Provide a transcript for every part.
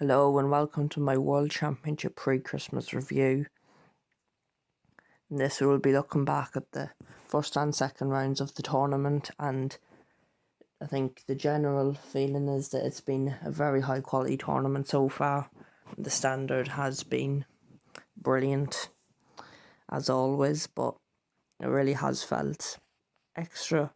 Hello and welcome to my World Championship pre-Christmas review. In this we will be looking back at the first and second rounds of the tournament, and I think the general feeling is that it's been a very high quality tournament so far. The standard has been brilliant as always, but it really has felt extra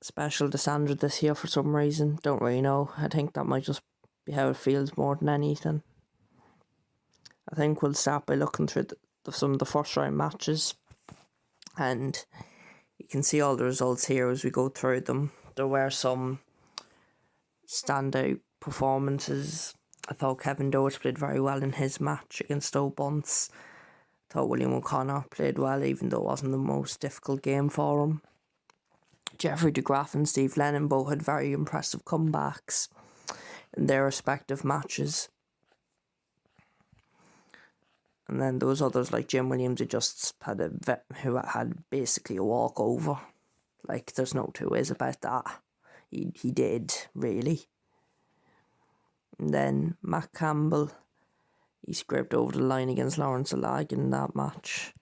special to standard this year for some reason. Don't really know. I think that might just be how it feels more than anything. I think we'll start by looking through some of the first round matches, and you can see all the results here as we go through them. There were some standout performances. I thought Kevin Doherty played very well in his match against Stowe Bunce. I thought William O'Connor played well, even though it wasn't the most difficult game for him. Jeffrey de Graaf and Steve Lennon both had very impressive comebacks in their respective matches. And then there was others like Jim Williams who had basically a walkover. Like, there's no two ways about that. He did, really. And then Matt Campbell, he scraped over the line against Lawrence Alag in that match.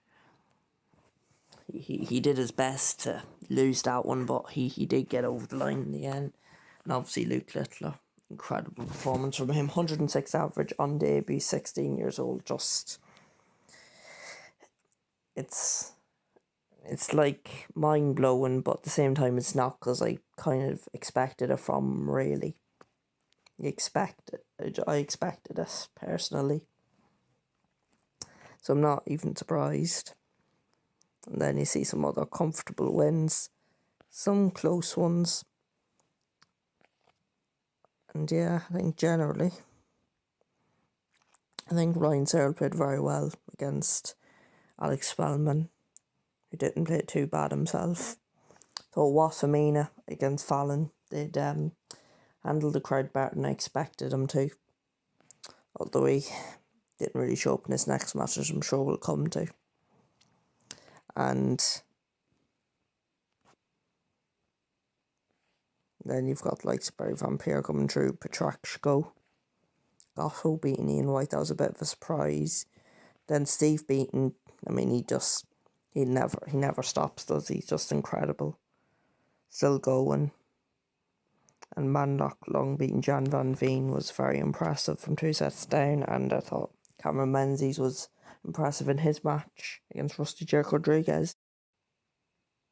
He did his best to lose that one, but he did get over the line in the end. And obviously Luke Littler, incredible performance from him. 106 average on debut, 16 years old. Just, it's like mind-blowing, but at the same time it's not, because I kind of expected it from him, really. I expected it, personally. So I'm not even surprised. And then you see some other comfortable wins, some close ones. And yeah, I think generally, Ryan Searle played very well against Alex Spellman, who didn't play too bad himself. So Wassamina against Fallon did handle the crowd better than I expected him to. Although he didn't really show up in his next match, as I'm sure we'll come to. And then you've got like Barry Vampire coming through, Petrachko, Gotto beating Ian White. That was a bit of a surprise. Then Steve beating, he never stops, does he? He's just incredible. Still going. And Manlock Long beating Jan Van Veen was very impressive from 2 sets down, and I thought Cameron Menzies was impressive in his match against Rusty Jerk Rodriguez.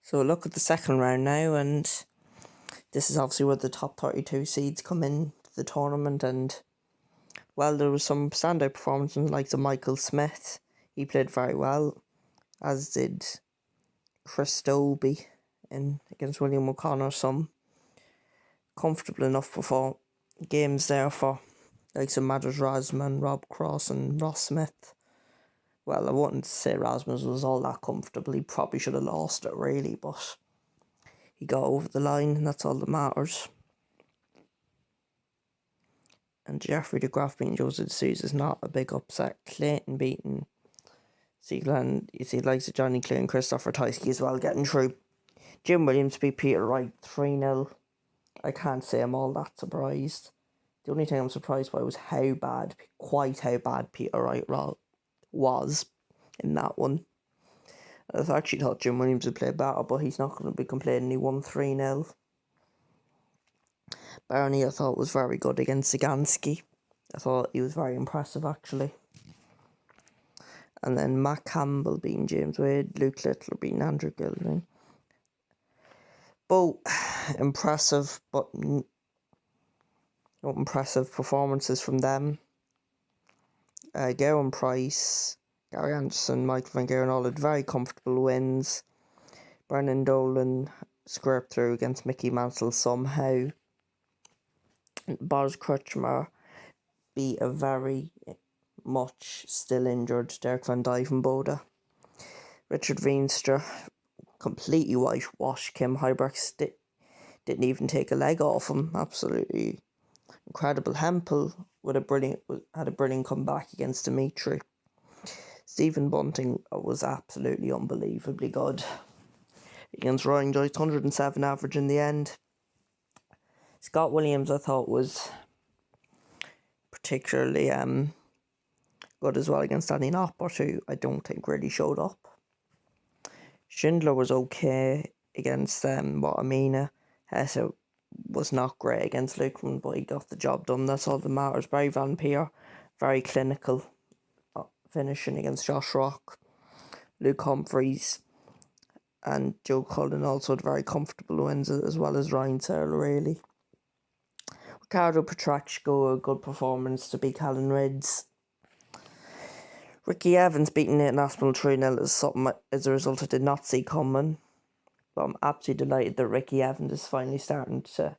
So look at the second round now, and this is obviously where the top 32 seeds come in to the tournament, and well, there was some standout performances like the Michael Smith. He played very well, as did Chris Dobie against William O'Connor. Some comfortable enough games there for like some Matters Rasman, Rob Cross and Ross Smith. Well, I wouldn't say Rasmus was all that comfortable. He probably should have lost it, really, but he got over the line, and that's all that matters. And Jeffrey de Graaf beating Jose de Sousa is not a big upset. Clayton beating Seagland, you see likes of Johnny Clay and Christopher Tyskie as well getting through. Jim Williams beat Peter Wright 3-0. I can't say I'm all that surprised. The only thing I'm surprised by was how bad Peter Wright was in that one. I actually thought Jim Williams would play better, but he's not going to be complaining. He won 3-0. Barney, I thought, was very good against Zagansky. I thought he was very impressive, actually. And then Matt Campbell beating James Wade, Luke Littler beating Andrew Gilding. Both impressive, but not impressive performances from them. Gavin Price, Gary Anderson, Michael Van Garen all had very comfortable wins. Brennan Dolan scraped through against Mickey Mansell somehow. Boris Krutchmer beat a very much still injured Derek van Duijvenbode. Richard Veenstra completely whitewashed Kim Huybrechts. Didn't even take a leg off him. Absolutely incredible. Hempel had a brilliant comeback against Dimitri. Stephen Bunting was absolutely unbelievably good against Ryan Joyce. 107 average in the end. Scott Williams, I thought, was particularly good as well against Danny Noppert, who I don't think really showed up. Schindler was okay against Amina. Hesse was not great against Lukeman, but he got the job done. That's all that matters. Barry Van Peer, very clinical, finishing against Josh Rock. Luke Humphries and Joe Cullen also had very comfortable wins, as well as Ryan Searle, really. Ricardo Petrachko, a good performance to beat Callan Rids. Ricky Evans beating Nathan Aspinall 3-0 is something as a result I did not see coming. But I'm absolutely delighted that Ricky Evans is finally starting to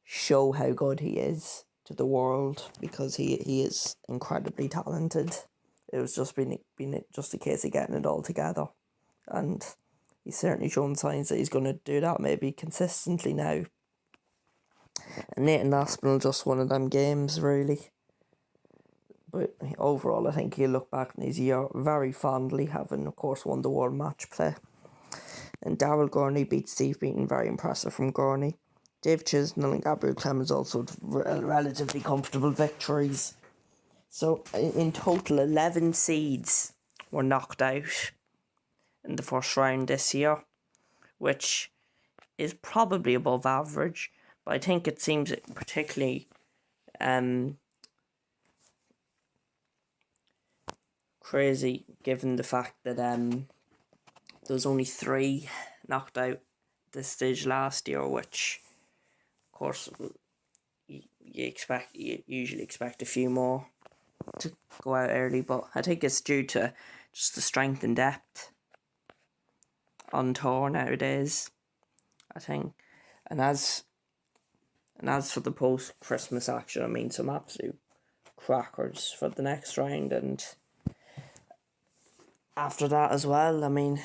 show how good he is to the world, because he is incredibly talented. It was just been just a case of getting it all together. And he's certainly shown signs that he's going to do that maybe consistently now. And Nathan Aspinall, just one of them games, really. But overall, I think he'll look back on his year very fondly, having, of course, won the World Match Play. And Daryl Gurney beat Steve Beaton, very impressive from Gurney. Dave Chisnell and Gabriel Clemens also relatively comfortable victories. So, in total, 11 seeds were knocked out in the first round this year, which is probably above average, but I think it seems particularly crazy given the fact that there was only 3 knocked out this stage last year, which, of course, you usually expect a few more to go out early, but I think it's due to just the strength and depth on tour nowadays, I think. And as for the post-Christmas action, I mean, some absolute crackers for the next round, and after that as well, I mean,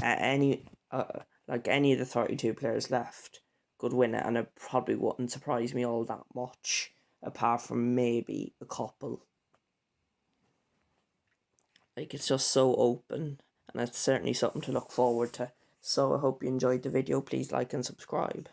any of the 32 players left could win it, and it probably wouldn't surprise me all that much, apart from maybe a couple. Like, it's just so open, and it's certainly something to look forward to. So I hope you enjoyed the video. Please like and subscribe.